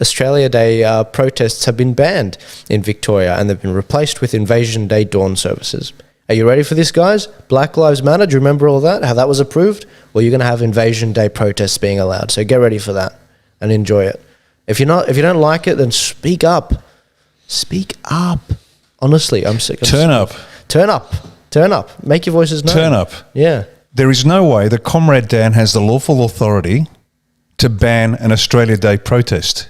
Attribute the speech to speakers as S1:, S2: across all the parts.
S1: Australia Day protests have been banned in Victoria, and they've been replaced with Invasion Day dawn services. Are you ready for this, guys? Black Lives Matter, do you remember all that? How that was approved? Well, you're going to have Invasion Day protests being allowed, so get ready for that and enjoy it. If you don't like it, then speak up. Speak up. Honestly, I'm sick of
S2: Turn up.
S1: Turn up. Turn up. Make your voices known.
S2: Turn up.
S1: Yeah.
S2: There is no way that Comrade Dan has the lawful authority to ban an Australia Day protest.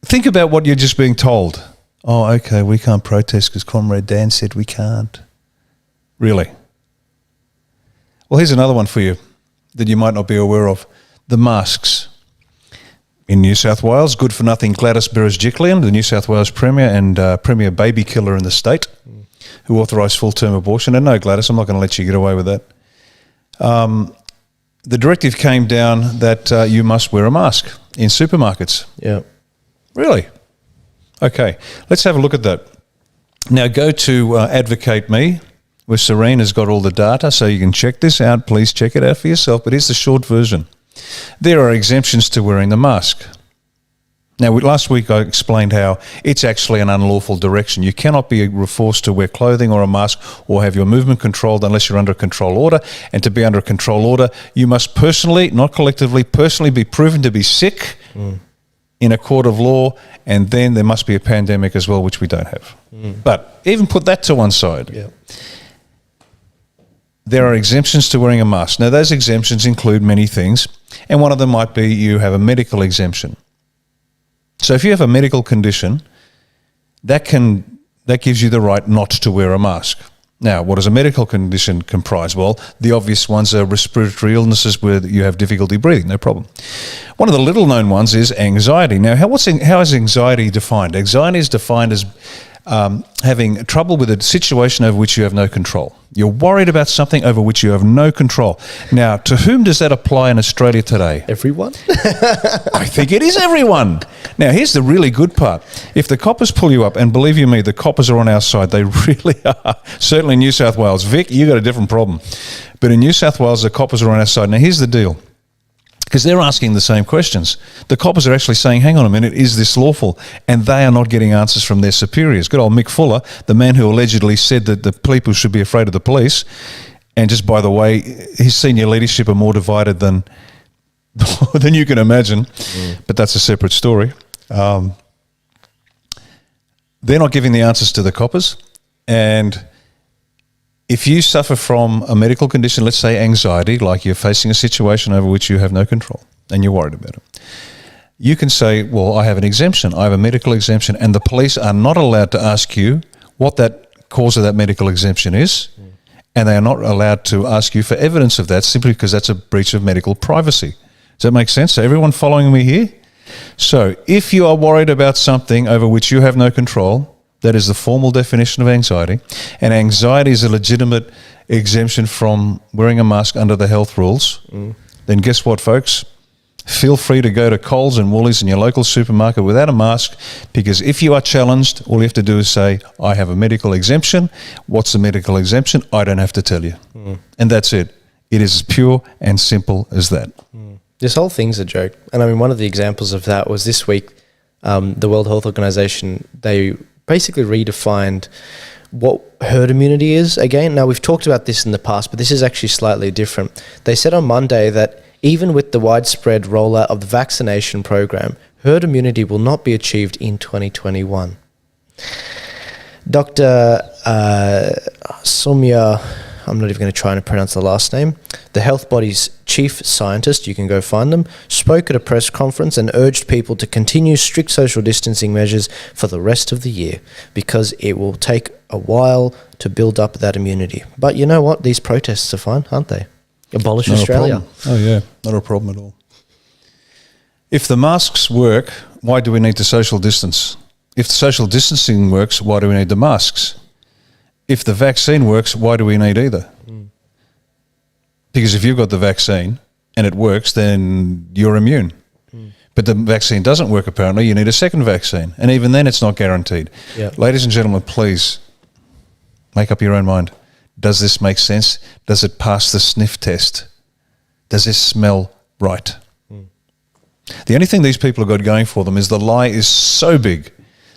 S2: Think about what you're just being told. Oh, okay, we can't protest because Comrade Dan said we can't. Really? Well, here's another one for you that you might not be aware of. The masks. In New South Wales, good-for-nothing Gladys Berejiklian, the New South Wales Premier and Premier baby killer in the state, who authorised full-term abortion. And no, Gladys, I'm not going to let you get away with that. The directive came down that you must wear a mask in supermarkets.
S1: Yeah.
S2: Really? Okay, let's have a look at that. Now go to Advocate Me, where Serene has got all the data, so you can check this out. Please check it out for yourself, but here's the short version. There are exemptions to wearing the mask. Now, last week I explained how it's actually an unlawful direction. You cannot be forced to wear clothing or a mask or have your movement controlled unless you're under a control order. And to be under a control order, you must personally, not collectively, personally be proven to be sick in a court of law, and then there must be a pandemic as well, which we don't have. But even put that to one side.
S1: Yeah.
S2: There are exemptions to wearing a mask. Now, those exemptions include many things, and one of them might be you have a medical exemption. So if you have a medical condition, that gives you the right not to wear a mask. Now, what does a medical condition comprise? Well, the obvious ones are respiratory illnesses where you have difficulty breathing, no problem. One of the little-known ones is anxiety. Now, how is anxiety defined? Anxiety is defined as having trouble with a situation over which you have no control. You're worried about something over which you have no control. Now, to whom does that apply in Australia today?
S1: Everyone?
S2: I think it is everyone. Now, here's the really good part. If the coppers pull you up, and believe you me, the coppers are on our side. They really are. Certainly in New South Wales. Vic, you got a different problem. But in New South Wales, the coppers are on our side. Now, here's the deal. Because they're asking the same questions. The coppers are actually saying, hang on a minute, is this lawful? And they are not getting answers from their superiors. Good old Mick Fuller, the man who allegedly said that the people should be afraid of the police. And just by the way, his senior leadership are more divided than you can imagine. But that's a separate story. They're not giving the answers to the coppers. And if you suffer from a medical condition, let's say anxiety, like you're facing a situation over which you have no control and you're worried about it, you can say, well, I have an exemption. I have a medical exemption, and the police are not allowed to ask you what that cause of that medical exemption is, and they are not allowed to ask you for evidence of that simply because that's a breach of medical privacy. Does that make sense? So everyone following me here? So if you are worried about something over which you have no control, that is the formal definition of anxiety. And anxiety is a legitimate exemption from wearing a mask under the health rules. Then guess what, folks? Feel free to go to Coles and Woolies in your local supermarket without a mask, because if you are challenged, all you have to do is say, I have a medical exemption. What's the medical exemption? I don't have to tell you. And that's it. It is as pure and simple as that.
S1: This whole thing's a joke. And I mean, one of the examples of that was this week, the World Health Organization, they basically redefined what herd immunity is again. Now, we've talked about this in the past, but this is actually slightly different. They said on Monday that even with the widespread rollout of the vaccination program, herd immunity will not be achieved in 2021. Dr. Soumya, I'm not even going to try and pronounce the last name, the health body's chief scientist, you can go find them, spoke at a press conference and urged people to continue strict social distancing measures for the rest of the year because it will take a while to build up that immunity. But you know what? These protests are fine, aren't they? Abolish
S2: Not
S1: Australia.
S2: Oh, yeah. Not a problem at all. If the masks work, why do we need the social distance? If the social distancing works, why do we need the masks? If the vaccine works, why do we need either? Because if you've got the vaccine and it works, then you're immune. But the vaccine doesn't work, apparently. You need a second vaccine. And even then, it's not guaranteed.
S1: Yep.
S2: Ladies and gentlemen, please make up your own mind. Does this make sense? Does it pass the sniff test? Does this smell right? The only thing these people have got going for them is the lie is so big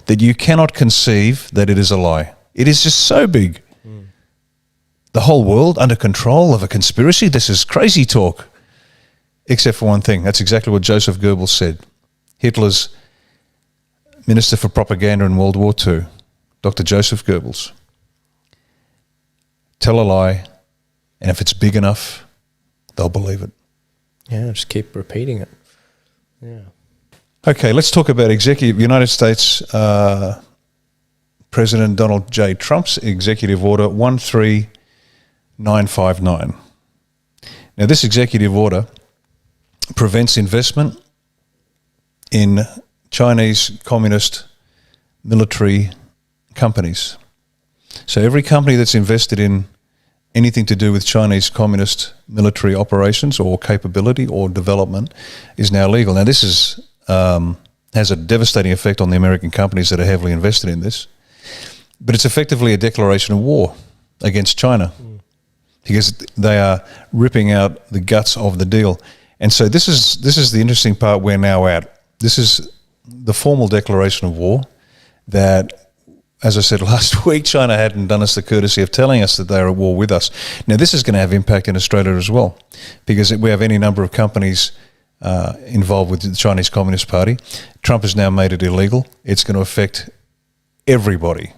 S2: that you cannot conceive that it is a lie. It is just so big. The whole world under control of a conspiracy? This is crazy talk. Except for one thing. That's exactly what Joseph Goebbels said. Hitler's Minister for Propaganda in World War II, Dr. Joseph Goebbels. Tell a lie, and if it's big enough, they'll believe it.
S1: Yeah, just keep repeating it. Yeah.
S2: Okay, let's talk about United States President Donald J. Trump's Executive Order 13959. Now, this executive order prevents investment in Chinese communist military companies. So every company that's invested in anything to do with Chinese communist military operations or capability or development is now legal. Now this is has a devastating effect on the American companies that are heavily invested in this, but it's effectively a declaration of war against China because they are ripping out the guts of the deal. And so this is the interesting part we're now at. This is the formal declaration of war that, as I said last week, China hadn't done us the courtesy of telling us that they're at war with us. Now, this is going to have impact in Australia as well, because we have any number of companies involved with the Chinese Communist Party. Trump has now made it illegal. It's going to affect everybody.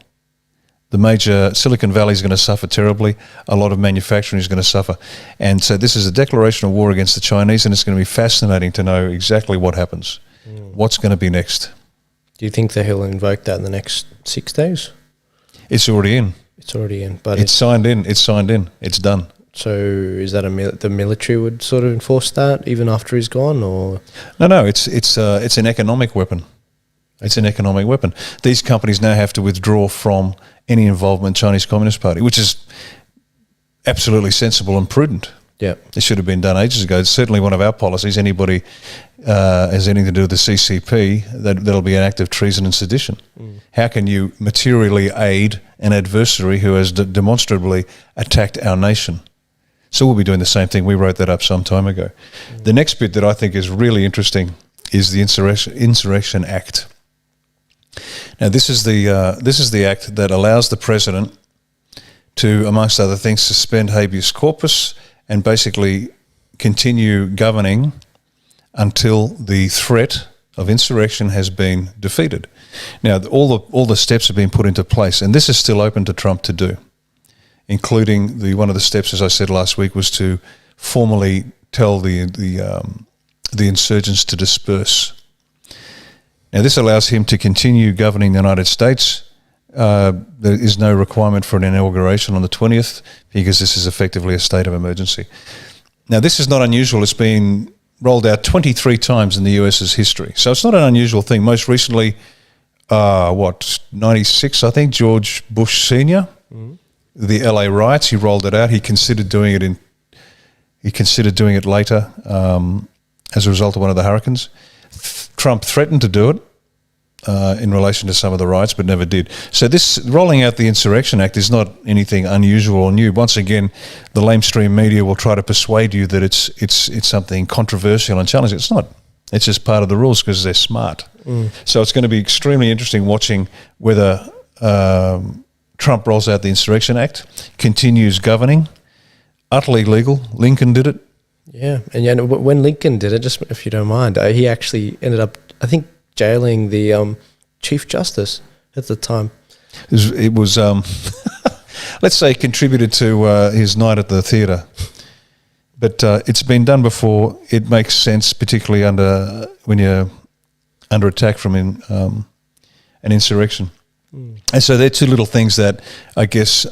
S2: The major Silicon Valley is going to suffer terribly. A lot of manufacturing is going to suffer. And so this is a declaration of war against the Chinese, and it's going to be fascinating to know exactly what happens. What's going to be next?
S1: Do you think that he'll invoke that in the next 6 days?
S2: It's already in.
S1: It's already in, but
S2: it's signed in. It's signed in. It's done.
S1: So is that the military would sort of enforce that even after he's gone, or?
S2: No. It's an economic weapon. It's an economic weapon. These companies now have to withdraw from any involvement in the Chinese Communist Party, which is absolutely sensible and prudent.
S1: Yeah,
S2: it should have been done ages ago. It's certainly one of our policies. Anybody has anything to do with the CCP, that'll be an act of treason and sedition. How can you materially aid an adversary who has demonstrably attacked our nation? So we'll be doing the same thing. We wrote that up some time ago. The next bit that I think is really interesting is the Insurrection Act. Now, this is the act that allows the president to, amongst other things, suspend habeas corpus and basically continue governing until the threat of insurrection has been defeated. Now, all the steps have been put into place, and this is still open to Trump to do, including one of the steps, as I said last week, was to formally tell the insurgents to disperse. Now, this allows him to continue governing the United States. There is no requirement for an inauguration on the 20th because this is effectively a state of emergency. Now, this is not unusual. It's been rolled out 23 times in the US's history. So it's not an unusual thing. Most recently, 96, I think, George Bush Sr., the LA riots, he rolled it out. He considered doing it later as a result of one of the hurricanes. Trump threatened to do it in relation to some of the riots, but never did. So this rolling out the Insurrection Act is not anything unusual or new. Once again, the lamestream media will try to persuade you that it's something controversial and challenging. It's not. It's just part of the rules because they're smart. So it's going to be extremely interesting watching whether Trump rolls out the Insurrection Act, continues governing, utterly legal. Lincoln did it. Yeah,
S1: and when Lincoln did it, just if you don't mind, he actually ended up, I think, jailing the Chief Justice at the time.
S2: It was let's say, contributed to his night at the theatre. But it's been done before. It makes sense, particularly when you're under attack from an insurrection. And so they're two little things that I guess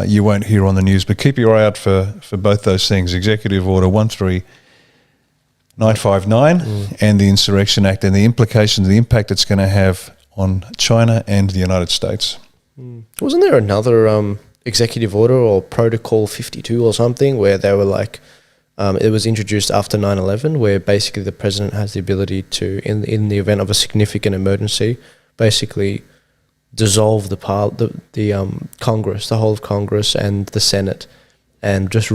S2: you won't hear on the news, but keep your eye out for both those things, Executive Order 13959 and the Insurrection Act, and the implications, the impact it's going to have on China and the United States.
S1: Wasn't there another executive order or Protocol 52 or something where they were like, it was introduced after 9/11, where basically the president has the ability to, in the event of a significant emergency, basically dissolve the Congress, the whole of Congress and the Senate, and just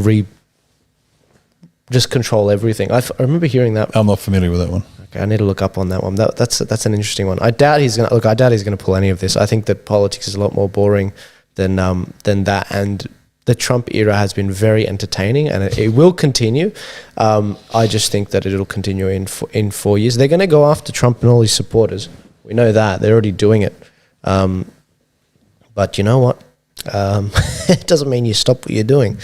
S1: just control everything. I remember hearing that.
S2: I'm not familiar with that one.
S1: Okay, I need to look up on that one. That's an interesting one. I doubt he's gonna pull any of this. I think that politics is a lot more boring than that, and the Trump era has been very entertaining, and it will continue. I just think that it'll continue in 4 years. They're going to go after Trump and all his supporters. We know that. They're already doing it. But you know what? It doesn't mean you stop what you're doing.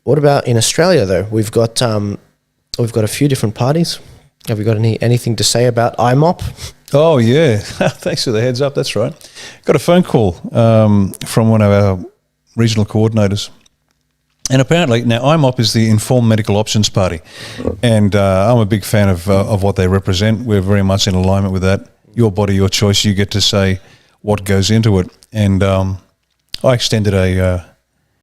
S1: What about in Australia, though? We've got a few different parties. Have we got anything to say about IMOP?
S2: Oh, yeah. Thanks for the heads up. That's right. Got a phone call from one of our regional coordinators. And apparently, now IMOP is the Informed Medical Options Party. And I'm a big fan of what they represent. We're very much in alignment with that. Your body, your choice. You get to say what goes into it. And I extended a